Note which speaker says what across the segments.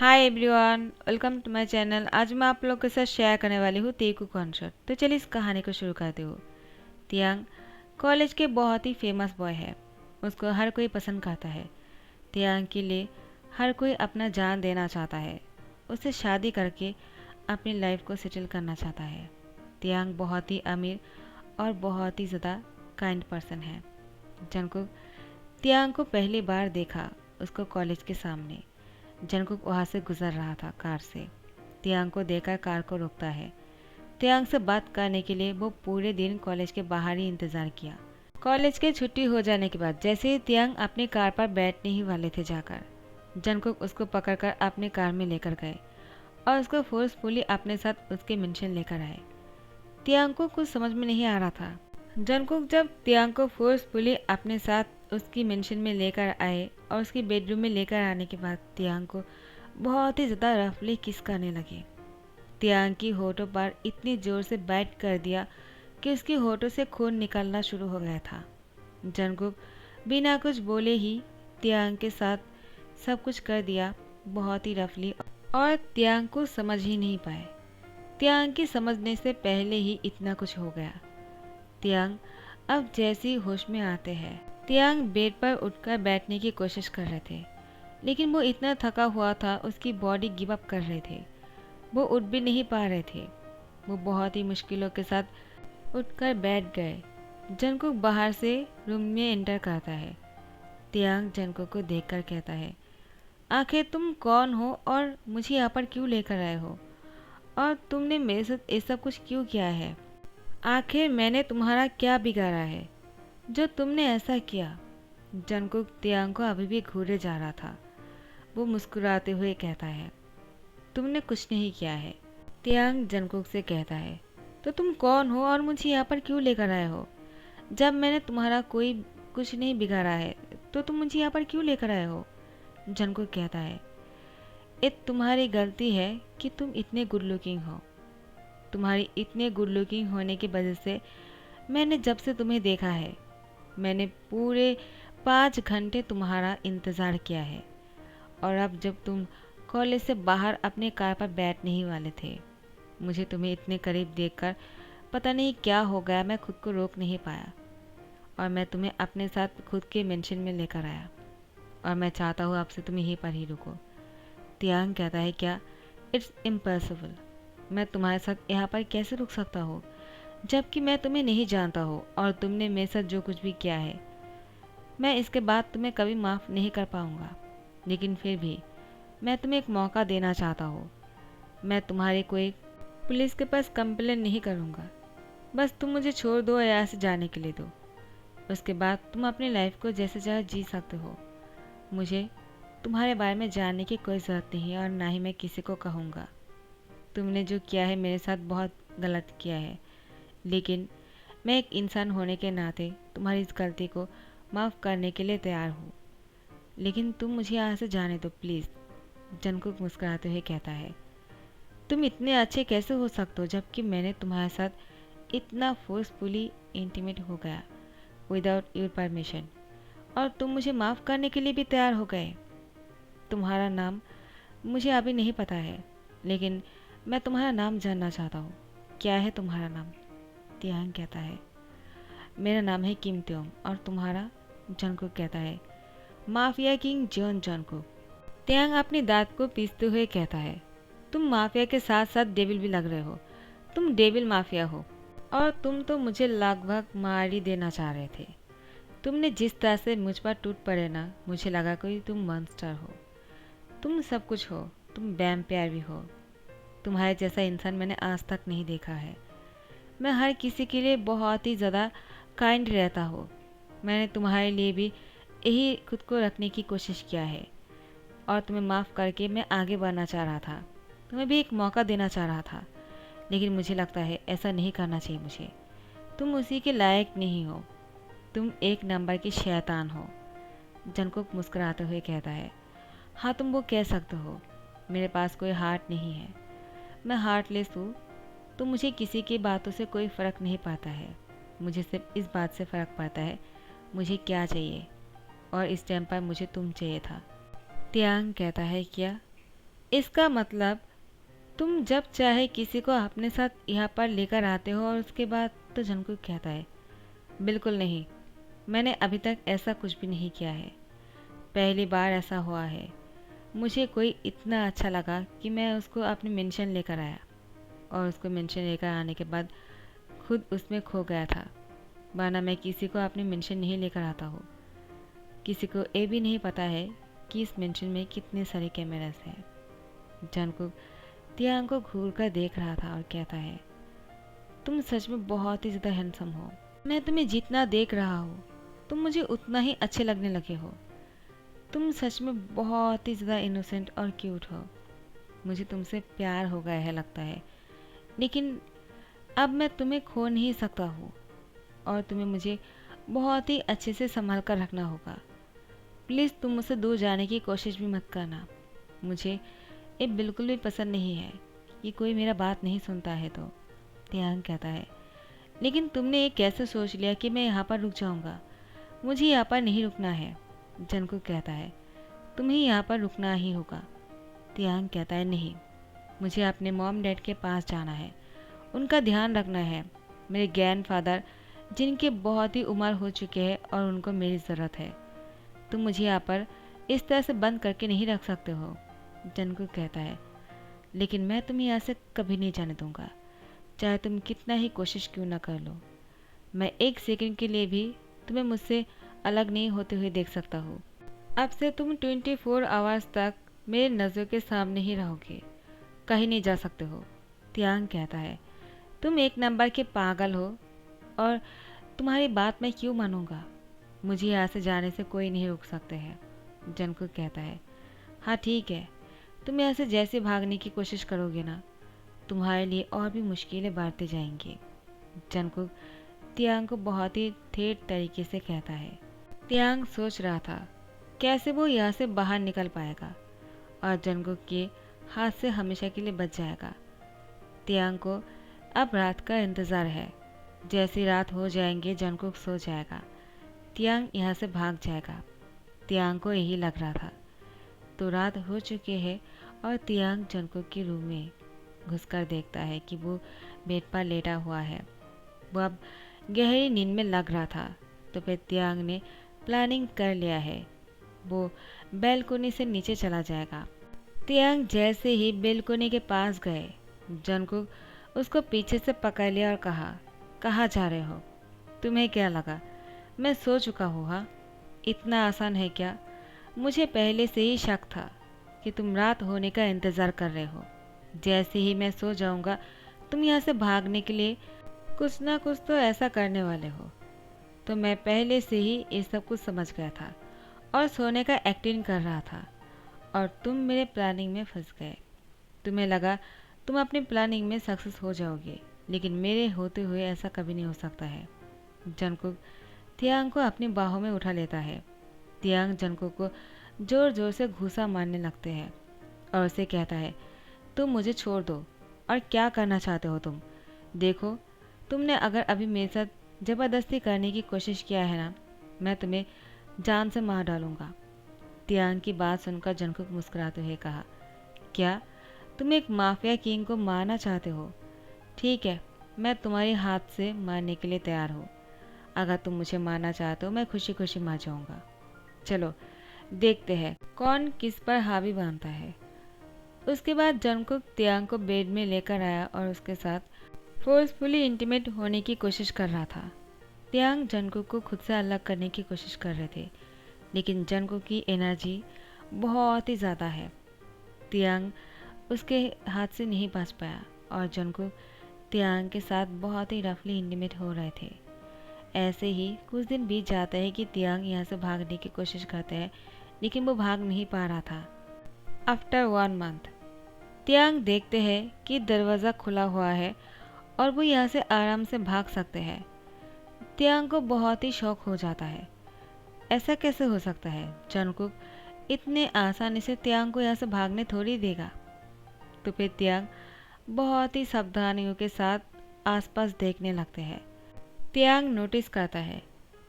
Speaker 1: Hi everyone, welcome to my channel. आज मैं आप लोग के साथ शेयर करने वाली हूँ तेकू कॉन्सर्ट। तो चलिए इस कहानी को शुरू करते हो। तियांग कॉलेज के बहुत ही फेमस बॉय है। उसको हर कोई पसंद करता है। तियांग के लिए हर कोई अपना जान देना चाहता है। उससे शादी करके अपनी लाइफ को सेटल करना चाहता है। तियांग बहुत ही अमीर और बहुत ही ज़्यादा काइंड पर्सन है। जंगकुक तियांग को पहली बार देखा उसको कॉलेज के सामने। जंगकुक वहाँ से गुजर रहा था कार से। तियांग को देखकर कार को रोकता है। तियांग से बात करने के लिए वो पूरे दिन कॉलेज के बाहर ही इंतज़ार किया। कॉलेज की छुट्टी हो जाने के बाद जैसे ही तियांग अपनी कार पर बैठने ही वाले थे जाकर, जंगकुक उसको पकड़कर अपनी कार में लेकर गए और उसको फोर्सफुली अपने साथ उसके मेंशन लेकर आए। तियांग को कुछ समझ में नहीं आ रहा था। जंगकुक जब तियांग को फोर्सफुली अपने साथ उसकी मेंशन में लेकर आए और उसकी बेडरूम में लेकर आने के बाद तियांग को बहुत ही ज़्यादा रफली किस करने लगे। तियांग की होठों पर इतनी ज़ोर से बाइट कर दिया कि उसकी होठों से खून निकलना शुरू हो गया था। जंगकुक बिना कुछ बोले ही तियांग के साथ सब कुछ कर दिया, बहुत ही रफली, और तियांग को समझ ही नहीं पाए। तियांग के समझने से पहले ही इतना कुछ हो गया। तियांग अब जैसे ही होश में आते हैं, तियांग बेड पर उठकर बैठने की कोशिश कर रहे थे, लेकिन वो इतना थका हुआ था, उसकी बॉडी गिव अप कर रहे थे। वो उठ भी नहीं पा रहे थे। वो बहुत ही मुश्किलों के साथ उठकर बैठ गए। जंगकुक बाहर से रूम में एंटर करता है। तियांग जंगकुक को देखकर कहता है, आखिर तुम कौन हो और मुझे यहाँ पर क्यों लेकर आए हो, और तुमने मेरे साथ ऐसा कुछ क्यों किया है? आखिर मैंने तुम्हारा क्या बिगाड़ा है जो तुमने ऐसा किया? जंगकुक तियांग को अभी भी घूरे जा रहा था। वो मुस्कुराते हुए कहता है, तुमने कुछ नहीं किया है। तियांग जंगकुक से कहता है, तो तुम कौन हो और मुझे यहाँ पर क्यों लेकर आए हो? जब मैंने तुम्हारा कोई कुछ नहीं बिगाड़ा है तो तुम मुझे यहाँ पर क्यों लेकर आए हो? जंगकुक कहता है, ये तुम्हारी गलती है कि तुम इतने गुड लुकिंग हो। तुम्हारी इतने गुड लुकिंग होने की वजह से मैंने जब से तुम्हें देखा है, मैंने पूरे 5 घंटे तुम्हारा इंतज़ार किया है, और अब जब तुम कॉलेज से बाहर अपने कार पर बैठने ही वाले थे, मुझे तुम्हें इतने करीब देखकर पता नहीं क्या हो गया, मैं खुद को रोक नहीं पाया और मैं तुम्हें अपने साथ खुद के मेंशन में लेकर आया, और मैं चाहता हूँ आपसे तुम यहीं पर ही रुको। तियांग कहता है, क्या? It's impossible. मैं तुम्हारे साथ यहाँ पर कैसे रुक सकता हूँ जबकि मैं तुम्हें नहीं जानता हूँ और तुमने मेरे साथ जो कुछ भी किया है, मैं इसके बाद तुम्हें कभी माफ़ नहीं कर पाऊँगा। लेकिन फिर भी मैं तुम्हें एक मौका देना चाहता हूँ। मैं तुम्हारे कोई पुलिस के पास कंप्लेन नहीं करूँगा। बस तुम मुझे छोड़ दो या यहाँ से जाने के लिए दो। उसके बाद तुम अपनी लाइफ को जैसे चाहे जी सकते हो। मुझे तुम्हारे बारे में जानने की कोई ज़रूरत नहीं है और ना ही मैं किसी को कहूँगा। तुमने जो किया है मेरे साथ बहुत गलत किया है, लेकिन मैं एक इंसान होने के नाते तुम्हारी इस गलती को माफ़ करने के लिए तैयार हूँ। लेकिन तुम मुझे यहाँ से जाने दो प्लीज़। जंगकुक मुस्कुराते हुए कहता है, तुम इतने अच्छे कैसे हो सकते हो जबकि मैंने तुम्हारे साथ इतना फोर्सफुली इंटीमेट हो गया विदाउट योर परमिशन, और तुम मुझे माफ़ करने के लिए भी तैयार हो गए। तुम्हारा नाम मुझे अभी नहीं पता है, लेकिन मैं तुम्हारा नाम जानना चाहता हूँ। क्या है तुम्हारा नाम? तियांग कहता है, मेरा नाम है किम त्योंग। और तुम्हारा? जंगकुक कहता है, माफिया किंग जॉन जंगकुक। तियांग अपनी दांत को पीसते हुए कहता है, तुम माफिया के साथ साथ डेविल भी लग रहे हो। तुम डेविल माफिया हो, और तुम तो मुझे लगभग मार ही देना चाह रहे थे। तुमने जिस तरह से मुझ पर टूट पड़े ना, मुझे लगा कोई तुम मॉन्स्टर हो। तुम सब कुछ हो, तुम वैम्पायर भी हो। तुम्हारे जैसा इंसान मैंने आज तक नहीं देखा है। मैं हर किसी के लिए बहुत ही ज़्यादा काइंड रहता हूँ। मैंने तुम्हारे लिए भी यही खुद को रखने की कोशिश किया है, और तुम्हें माफ़ करके मैं आगे बढ़ना चाह रहा था। तुम्हें भी एक मौका देना चाह रहा था, लेकिन मुझे लगता है ऐसा नहीं करना चाहिए मुझे। तुम उसी के लायक नहीं हो। तुम एक नंबर की शैतान हो। जंगकुक मुस्कुराते हुए कहता है, हाँ तुम वो कह सकते हो। मेरे पास कोई हार्ट नहीं है, मैं हार्टलेस हूँ। तो मुझे किसी की बातों से कोई फ़र्क नहीं पड़ता है। मुझे सिर्फ इस बात से फ़र्क पड़ता है मुझे क्या चाहिए, और इस टाइम पर मुझे तुम चाहिए था। तियांग कहता है, क्या? इसका मतलब तुम जब चाहे किसी को अपने साथ यहाँ पर लेकर आते हो और उसके बाद? तो जंकुक कहता है, बिल्कुल नहीं, मैंने अभी तक ऐसा कुछ भी नहीं किया है। पहली बार ऐसा हुआ है। मुझे कोई इतना अच्छा लगा कि मैं उसको अपनी मेंशन लेकर आया और उसको मेंशन लेकर आने के बाद खुद उसमें खो गया था। वरना मैं किसी को अपनी मेंशन नहीं लेकर आता हूँ। किसी को ये भी नहीं पता है कि इस मेंशन में कितने सारे कैमरास हैं। जंकुक तियांग को घूर कर देख रहा था और कहता है, तुम सच में बहुत ही ज़्यादा हैंडसम हो। मैं तुम्हें जितना देख रहा हूँ तुम मुझे उतना ही अच्छे लगने लगे हो। तुम सच में बहुत ही ज़्यादा इनोसेंट और क्यूट हो। मुझे तुमसे प्यार हो गया है लगता है। लेकिन अब मैं तुम्हें खो नहीं सकता हूँ और तुम्हें मुझे बहुत ही अच्छे से संभाल कर रखना होगा। प्लीज़ तुम मुझसे दूर जाने की कोशिश भी मत करना। मुझे ये बिल्कुल भी पसंद नहीं है कि कोई मेरा बात नहीं सुनता है। तो तियांग कहता है, लेकिन तुमने ये कैसे सोच लिया कि मैं यहाँ पर रुक जाऊँगा? मुझे यहाँ पर नहीं रुकना है। जंकुक कहता है, तुम्हें यहाँ पर रुकना ही होगा। तियांग कहता है, नहीं, मुझे अपने मॉम डैड के पास जाना है। उनका ध्यान रखना है। मेरे ग्रैंडफादर जिनके बहुत ही उम्र हो चुके हैं और उनको मेरी ज़रूरत है। तुम मुझे यहाँ पर इस तरह से बंद करके नहीं रख सकते हो। जंकुक कहता है, लेकिन मैं तुम्हें यहाँ से कभी नहीं जाने दूँगा, चाहे तुम कितना ही कोशिश क्यों ना कर लो। मैं एक सेकंड के लिए भी तुम्हें मुझसे अलग नहीं होते हुए देख सकता हूँ। अब से तुम 24 आवर्स तक मेरे नज़रों के सामने ही रहोगे, कहीं नहीं जा सकते हो। तियांग कहता है, तुम एक नंबर के पागल हो और तुम्हारी बात मैं क्यों मानूंगा? मुझे यहाँ से जाने से कोई नहीं रोक सकते हैं। जंकुक कहता है, हाँ ठीक है, तुम यहाँ से जैसे भागने की कोशिश करोगे ना, तुम्हारे लिए और भी मुश्किलें बढ़ती जाएंगी। जंकुक तियांग को बहुत ही ठेठ तरीके से कहता है। तियांग सोच रहा था कैसे वो यहाँ से बाहर निकल पाएगा और जंकुक के हाथ से हमेशा के लिए बच जाएगा। तियांग को अब रात का इंतज़ार है। जैसी रात हो जाएंगे जंकुक सो जाएगा, तियांग यहाँ से भाग जाएगा। तियांग को यही लग रहा था। तो रात हो चुकी है और तियांग जंकुक के रूम में घुसकर देखता है कि वो बेड पर लेटा हुआ है। वो अब गहरी नींद में लग रहा था। तो फिर तियांग ने प्लानिंग कर लिया है, वो बेलकोनी से नीचे चला जाएगा। तियांग जैसे ही बेलकोनी के पास गए, जंकुक उसको पीछे से पकड़ लिया और कहा, कहाँ जा रहे हो? तुम्हें क्या लगा मैं सो चुका हूँ? हाँ, इतना आसान है क्या? मुझे पहले से ही शक था कि तुम रात होने का इंतज़ार कर रहे हो। जैसे ही मैं सो जाऊँगा तुम यहाँ से भागने के लिए कुछ ना कुछ तो ऐसा करने वाले हो। तो मैं पहले से ही ये सब कुछ समझ गया था और सोने का एक्टिंग कर रहा था और तुम मेरे प्लानिंग में फंस गए। तुम्हें लगा तुम अपनी प्लानिंग में सक्सेस हो जाओगे, लेकिन मेरे होते हुए ऐसा कभी नहीं हो सकता है। जंकुक तियांग को अपनी बाहों में उठा लेता है। तियांग जंकुक को ज़ोर ज़ोर से घूंसा मारने लगते हैं और उसे कहता है, तुम मुझे छोड़ दो और क्या करना चाहते हो तुम? देखो, तुमने अगर अभी मेरे साथ ज़बरदस्ती करने की कोशिश किया है ना, मैं तुम्हें जान से मार डालूंगा। तियांग की बात सुनकर जंकुक मुस्कुराते हुए कहा, क्या तुम एक माफिया किंग को मारना चाहते हो? ठीक है, मैं तुम्हारे हाथ से मारने के लिए तैयार हूँ। अगर तुम मुझे मारना चाहते हो मैं खुशी खुशी मार जाऊँगा। चलो देखते हैं कौन किस पर हावी बांधता है। उसके बाद जंकुक तियांग को बेड में लेकर आया और उसके साथ फोर्सफुली इंटीमेट होने की कोशिश कर रहा था। तियांग जंकुक को खुद से अलग करने की कोशिश कर रहे थे, लेकिन जंकुक की एनर्जी बहुत ही ज़्यादा है। तियांग उसके हाथ से नहीं बच पाया और जंकुक तियांग के साथ बहुत ही रफली इंटीमेट हो रहे थे। ऐसे ही कुछ दिन बीत जाता है कि तियांग यहाँ से भागने की कोशिश करते हैं, लेकिन वो भाग नहीं पा रहा था। आफ्टर 1 मंथ तियांग देखते हैं कि दरवाज़ा खुला हुआ है और वो यहाँ से आराम से भाग सकते हैं। तियांग को बहुत ही शौक हो जाता है। ऐसा कैसे हो सकता है? जंकुक इतने आसानी से तियांग को यहाँ से भागने थोड़ी देगा। तो फिर तियांग बहुत ही सावधानियों के साथ आसपास देखने लगते हैं। तियांग नोटिस करता है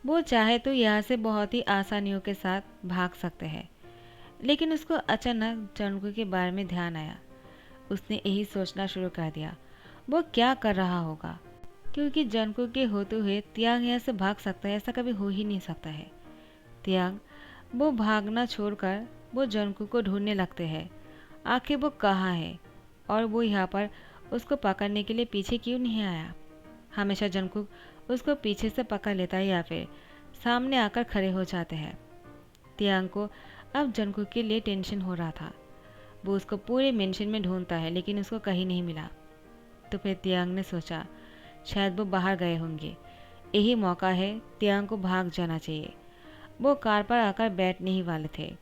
Speaker 1: वो चाहे तो यहाँ से बहुत ही आसानियों के साथ भाग सकते हैं, लेकिन उसको अचानक जंगकुक के बारे में ध्यान आया। उसने यही सोचना शुरू कर दिया, वो क्या कर रहा होगा, क्योंकि जंगकुक के होते हुए तियांग यहाँ से भाग सकता है, ऐसा कभी हो ही नहीं सकता है। तियांग वो भागना छोड़कर वो जंगकुक को ढूंढने लगते हैं। आखिर वो कहाँ है और वो यहाँ पर उसको पकड़ने के लिए पीछे क्यों नहीं आया। हमेशा जंगकुक उसको पीछे से पकड़ लेता है या फिर सामने आकर खड़े हो जाते हैं। तियांग को अब जंगकुक के लिए टेंशन हो रहा था। वो उसको पूरे मेंशन में ढूंढता है लेकिन उसको कहीं नहीं मिला। तो फिर तियांग ने सोचा शायद वो बाहर गए होंगे, यही मौका है, तियांग को भाग जाना चाहिए। वो कार पर आकर बैठने ही वाले थे।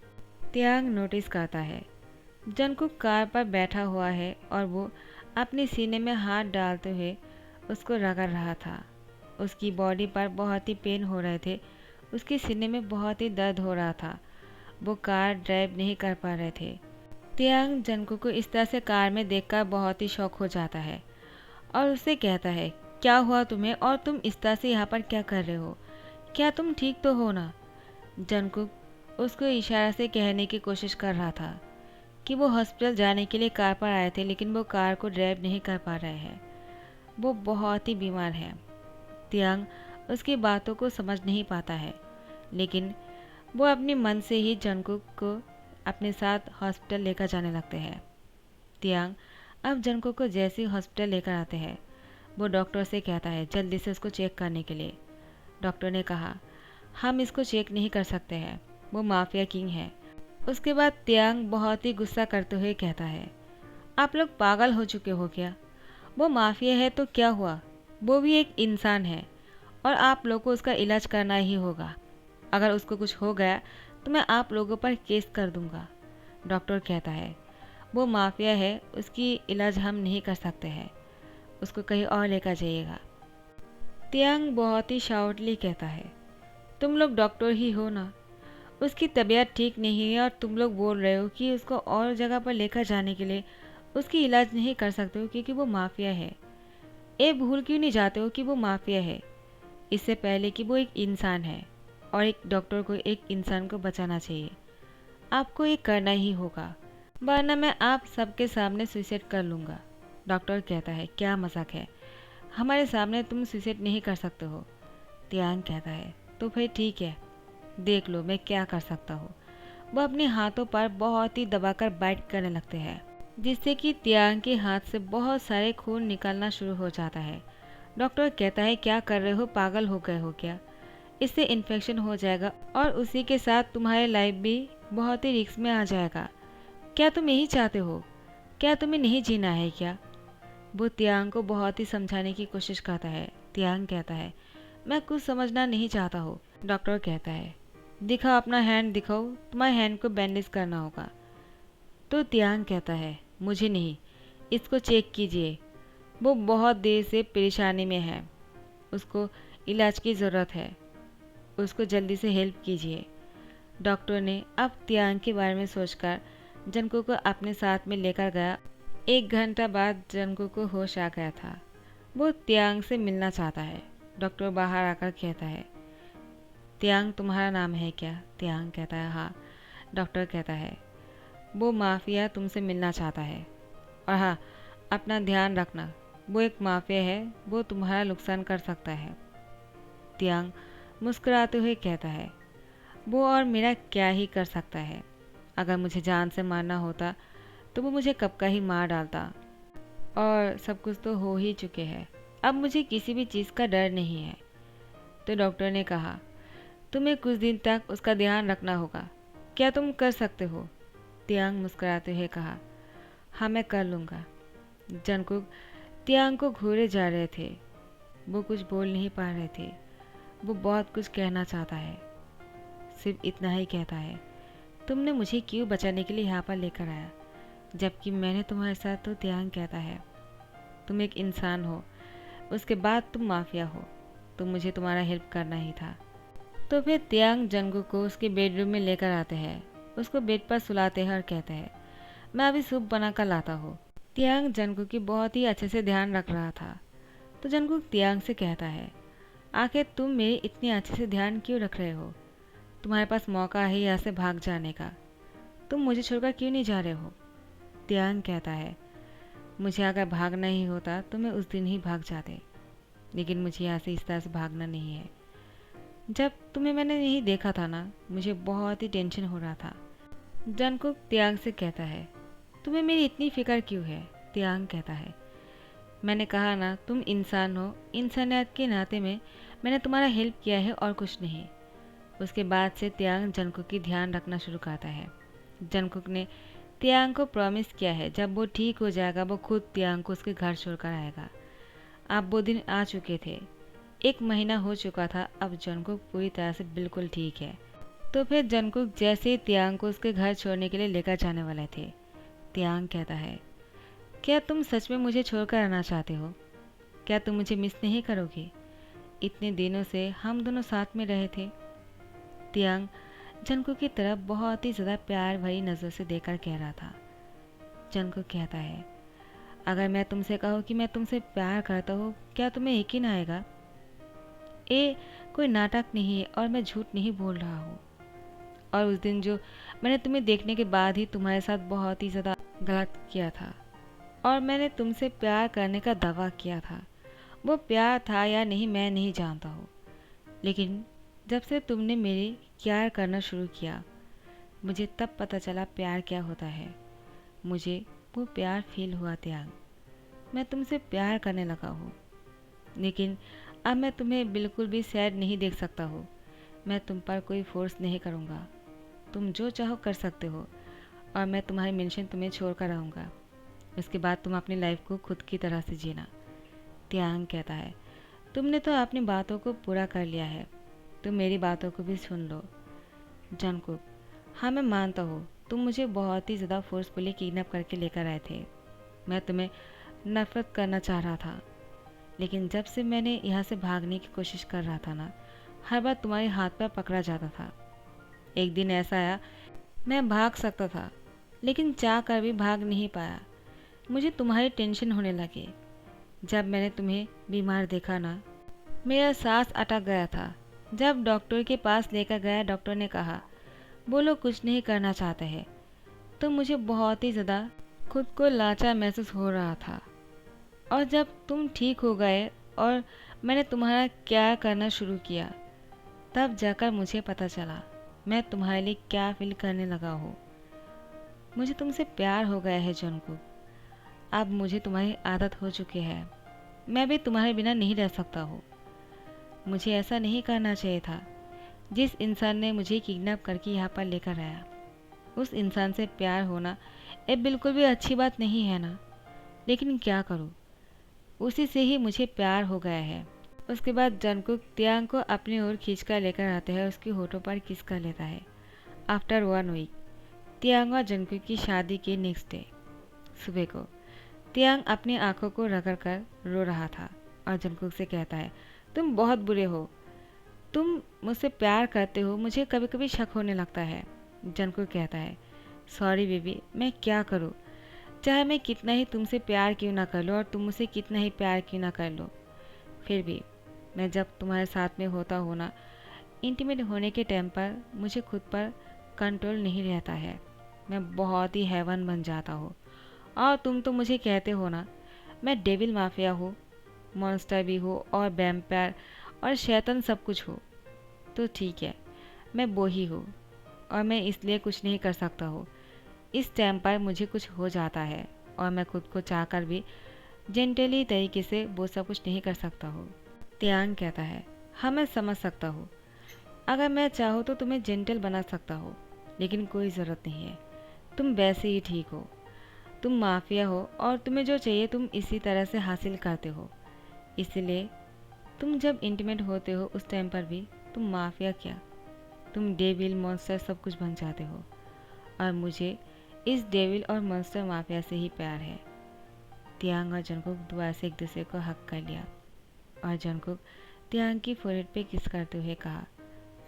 Speaker 1: तियांग नोटिस करता है जंगकुक कार पर बैठा हुआ है और वो अपने सीने में हाथ डालते हुए उसको रगड़ रहा था। उसकी बॉडी पर बहुत ही पेन हो रहे थे, उसके सीने में बहुत ही दर्द हो रहा था। वो कार ड्राइव नहीं कर पा रहे थे। तियांग जंगकुक को इस तरह से कार में देखकर बहुत ही शॉक हो जाता है और उससे कहता है, क्या हुआ तुम्हें और तुम इस तरह से यहाँ पर क्या कर रहे हो, क्या तुम ठीक तो हो ना। जंगकुक उसको इशारा से कहने की कोशिश कर रहा था कि वो हॉस्पिटल जाने के लिए कार पर आए थे लेकिन वो कार को ड्राइव नहीं कर पा रहे हैं, वो बहुत ही बीमार है। तियांग उसकी बातों को समझ नहीं पाता है लेकिन वो अपने मन से ही जंगकुक को अपने साथ हॉस्पिटल लेकर जाने लगते हैं। तियांग अब जंगकुक को जैसे ही हॉस्पिटल लेकर आते हैं वो डॉक्टर से कहता है जल्दी से उसको चेक करने के लिए। डॉक्टर ने कहा हम इसको चेक नहीं कर सकते हैं, वो माफिया किंग है। उसके बाद तियांग बहुत ही गुस्सा करते हुए कहता है आप लोग पागल हो चुके हो क्या, वो माफिया है तो क्या हुआ, वो भी एक इंसान है और आप लोग को उसका इलाज करना ही होगा। अगर उसको कुछ हो गया तो मैं आप लोगों पर केस कर दूंगा। डॉक्टर कहता है वो माफिया है, उसकी इलाज हम नहीं कर सकते हैं, उसको कहीं और लेकर जाइएगा। तियांग बहुत ही शाउटली कहता है तुम लोग डॉक्टर ही हो ना, उसकी तबीयत ठीक नहीं है और तुम लोग बोल रहे हो कि उसको और जगह पर लेकर जाने के लिए उसकी इलाज नहीं कर सकते हो क्योंकि वो माफिया है। ये भूल क्यों नहीं जाते हो कि वो माफिया है, इससे पहले कि वो एक इंसान है और एक डॉक्टर को एक इंसान को बचाना चाहिए। आपको ये करना ही होगा वरना मैं आप सबके सामने सुसाइड कर लूँगा। डॉक्टर कहता है क्या मजाक है, हमारे सामने तुम सुसाइड नहीं कर सकते हो। तियांग कहता है तो फिर ठीक है, देख लो मैं क्या कर सकता हूँ। वो अपने हाथों पर बहुत ही दबाकर बाइट करने लगते हैं जिससे कि तियांग के हाथ से बहुत सारे खून निकलना शुरू हो जाता है। डॉक्टर कहता है क्या कर रहे हो, पागल हो गए हो क्या, इससे इन्फेक्शन हो जाएगा और उसी के साथ तुम्हारी लाइफ भी बहुत ही रिस्क में आ जाएगा। क्या तुम यही चाहते हो, क्या तुम्हें नहीं जीना है क्या। वो तियांग को बहुत ही समझाने की कोशिश करता है। तियांग कहता है मैं कुछ समझना नहीं चाहता हूँ। डॉक्टर कहता है दिखाओ अपना हैंड दिखाओ, तुम्हारे हैंड को बैंडेज करना होगा। तो तियांग कहता है मुझे नहीं, इसको चेक कीजिए, वो बहुत देर से परेशानी में है, उसको इलाज की ज़रूरत है, उसको जल्दी से हेल्प कीजिए। डॉक्टर ने अब तियांग के बारे में सोचकर जंगकुक को अपने साथ में लेकर गया। 1 घंटा बाद जंगकुक को होश आ गया था। वो तियांग से मिलना चाहता है। डॉक्टर बाहर आकर कहता है तियांग तुम्हारा नाम है क्या। तियांग कहता है हाँ। डॉक्टर कहता है वो माफिया तुमसे मिलना चाहता है और हाँ अपना ध्यान रखना, वो एक माफिया है, वो तुम्हारा नुकसान कर सकता है। तियांग मुस्कुराते हुए कहता है वो और मेरा क्या ही कर सकता है, अगर मुझे जान से मारना होता तो वो मुझे कब का ही मार डालता और सब कुछ तो हो ही चुके हैं, अब मुझे किसी भी चीज़ का डर नहीं है। तो डॉक्टर ने कहा तुम्हें कुछ दिन तक उसका ध्यान रखना होगा, क्या तुम कर सकते हो। तियांग मुस्कुराते हुए कहा हाँ मैं कर लूँगा। जंगकुक तियांग को घूरे जा रहे थे, वो कुछ बोल नहीं पा रहे थे, वो बहुत कुछ कहना चाहता है, सिर्फ इतना ही कहता है तुमने मुझे क्यों बचाने के लिए यहाँ पर लेकर आया जबकि मैंने तुम्हारे साथ। तो तियांग कहता है तुम एक इंसान हो, उसके बाद तुम माफिया हो, तो मुझे तुम्हारा हेल्प करना ही था। तो फिर तियांग जंगकुक को उसके बेडरूम में लेकर आते हैं, उसको बेड पर सुलाते हैं और कहते हैं मैं अभी सूप बना कर लाता हूँ। तियांग जंगकुक की बहुत ही अच्छे से ध्यान रख रहा था। तो जंगकुक तियांग से कहता है आखिर तुम मेरी इतनी अच्छे से ध्यान क्यों रख रहे हो, तुम्हारे पास मौका है यहाँ से भाग जाने का, तुम मुझे छोड़कर क्यों नहीं जा रहे हो? तियांग कहता है, मुझे अगर भागना ही होता तो मैं उस दिन ही भाग जाते, लेकिन मुझे यहाँ से इस तरह से भागना नहीं है। जब तुम्हें मैंने नहीं देखा था ना, मुझे बहुत ही टेंशन हो रहा था। जंगकुक तियांग से कहता है, तुम्हें मेरी इतनी फिक्र क्यों है? तियांग कहता है, मैंने कहा ना तुम इंसान हो, इंसानियत के नाते में मैंने तुम्हारा हेल्प किया है और कुछ नहीं। उसके बाद से तियांग जंगकुक की ध्यान रखना शुरू करता है। जंगकुक ने तियांग को प्रॉमिस किया है जब वो ठीक हो जाएगा वो खुद तियांग को उसके घर छोड़कर आएगा। अब वो दिन आ चुके थे। 1 महीना हो चुका था। अब जंगकुक पूरी तरह से बिल्कुल ठीक है। तो फिर जंगकुक जैसे ही तियांग को उसके घर छोड़ने के लिए लेकर जाने वाले थे, तियांग कहता है, क्या तुम सच में मुझे छोड़कर आना चाहते हो? क्या तुम मुझे मिस नहीं करोगे? इतने दिनों से हम दोनों साथ में रहे थे। तियांग जंगकुक की तरफ बहुत ही ज़्यादा प्यार भरी नज़र से देखकर कह रहा था। जंगकुक कहता है, अगर मैं तुमसे कहूँ कि मैं तुमसे प्यार करता हूँ, क्या तुम्हें यकीन आएगा? ये कोई नाटक नहीं है और मैं झूठ नहीं बोल रहा हूँ। और उस दिन जो मैंने तुम्हें देखने के बाद ही तुम्हारे साथ बहुत ही ज़्यादा गलत किया था और मैंने तुमसे प्यार करने का दावा किया था, वो प्यार था या नहीं मैं नहीं जानता हूँ, लेकिन जब से तुमने मेरी प्यार करना शुरू किया, मुझे तब पता चला प्यार क्या होता है। मुझे वो प्यार फील हुआ त्याग। मैं तुमसे प्यार करने लगा हूँ, लेकिन अब मैं तुम्हें बिल्कुल भी सैड नहीं देख सकता हूँ। मैं तुम पर कोई फोर्स नहीं करूँगा। तुम जो चाहो कर सकते हो और मैं तुम्हारी मेंशन तुम्हें छोड़ कर रहूँगा। उसके बाद तुम अपनी लाइफ को खुद की तरह से जीना। त्यांग कहता है, तुमने तो अपनी बातों को पूरा कर लिया है, तुम मेरी बातों को भी सुन लो। जंगकुक, हाँ मैं मानता हूँ तुम मुझे बहुत ही ज़्यादा फोर्सफुली किडनैप करके लेकर आए थे। मैं तुम्हें नफरत करना चाह रहा था, लेकिन जब से मैंने यहाँ से भागने की कोशिश कर रहा था ना, हर बार तुम्हारे हाथ पर पकड़ा जाता था। एक दिन ऐसा आया मैं भाग सकता था, लेकिन चाह कर भी भाग नहीं पाया। मुझे तुम्हारी टेंशन होने लगी। जब मैंने तुम्हें बीमार देखा ना, मेरा सांस अटक गया था। जब डॉक्टर के पास लेकर गया, डॉक्टर ने कहा वो लोग कुछ नहीं करना चाहते हैं। तो मुझे बहुत ही ज़्यादा खुद को लाचार महसूस हो रहा था। और जब तुम ठीक हो गए और मैंने तुम्हारा क्या करना शुरू किया, तब जाकर मुझे पता चला मैं तुम्हारे लिए क्या फील करने लगा हूँ। मुझे तुमसे प्यार हो गया है जंगकुक। अब मुझे तुम्हारी आदत हो चुकी है। मैं भी तुम्हारे बिना नहीं रह सकता हूँ। मुझे ऐसा नहीं करना चाहिए था। जिस इंसान ने मुझे किडनैप करके यहाँ पर लेकर आया, उस इंसान से प्यार होना ये बिल्कुल भी अच्छी बात नहीं है ना। लेकिन क्या करूँ, उसी से ही मुझे प्यार हो गया है। उसके बाद जंगकुक त्यांग को अपनी ओर खींचकर लेकर आता है, उसके होठों पर किस कर लेता है। आफ्टर 1 वीक, त्यांग और जंगकुक की शादी के नेक्स्ट डे सुबह को त्यांग अपनी आंखों को रगड़ कर रो रहा था और जंगकुक से कहता है, तुम बहुत बुरे हो, तुम मुझसे प्यार करते हो, मुझे कभी कभी शक होने लगता है। जंगकुक कहता है, सॉरी बेबी, मैं क्या करूँ, चाहे मैं कितना ही तुमसे प्यार क्यों ना कर लो और तुम मुझसे कितना ही प्यार क्यों ना कर लो, फिर भी मैं जब तुम्हारे साथ में होता हूँ ना, इंटीमेट होने के टाइम पर मुझे खुद पर कंट्रोल नहीं रहता है। मैं बहुत ही हैवान बन जाता हूँ। और तुम तो मुझे कहते हो ना, मैं डेविल माफिया हूँ, मॉन्स्टर भी हूँ और वैम्पायर और शैतान सब कुछ हूँ। तो ठीक है, मैं वो ही हूँ और मैं इसलिए कुछ नहीं कर सकता हूँ। इस टाइम पर मुझे कुछ हो जाता है और मैं खुद को चाहकर भी जेंटली तरीके से वो सब कुछ नहीं कर सकता हूँ। त्यांग कहता है, हाँ मैं समझ सकता हूँ। अगर मैं चाहूँ तो तुम्हें जेंटल बना सकता हूँ, लेकिन कोई ज़रूरत नहीं है। तुम वैसे ही ठीक हो। तुम माफिया हो और तुम्हें जो चाहिए तुम इसी तरह से हासिल करते हो। इसलिए तुम जब इंटीमेट होते हो उस टाइम पर भी तुम माफिया क्या, तुम डेविल मॉन्स्टर सब कुछ बन जाते हो। और मुझे इस डेविल और मॉन्स्टर माफिया से ही प्यार है। त्यांग और जंगकुक दोबारा से एक दूसरे को हक कर लिया और जंगकुक त्यांग की फोrehead पे किस करते हुए कहा,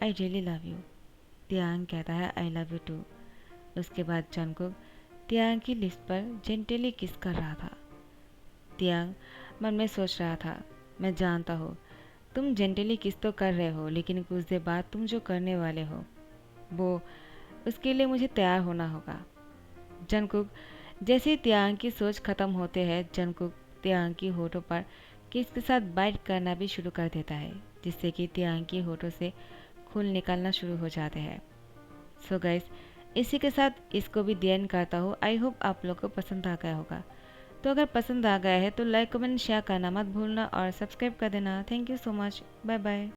Speaker 1: आई रियली लव यू। त्यांग कहता है, आई लव यू टू। उसके बाद जंगकुक त्यांग की लिप्स पर जेंटली किस कर रहा था। त्यांग मन में सोच रहा था, मैं जानता हूँ तुम जेंटली किस तो कर रहे हो, लेकिन कुछ देर बाद तुम जो करने वाले हो वो उसके लिए मुझे तैयार होना होगा। जंगकुक जैसे ही तियांग की सोच खत्म होते है, जंगकुक तियांग की होठों पर किस के साथ बाइट करना भी शुरू कर देता है, जिससे कि तियांग की होठों से खून निकलना शुरू हो जाते हैं। सो गाइस, इसी के साथ इसको भी दी एंड करता हूँ। आई होप आप लोग को पसंद आ गया होगा। तो अगर पसंद आ गया है तो लाइक कमेंट शेयर करना मत भूलना और सब्सक्राइब कर देना। Thank you so much. Bye bye.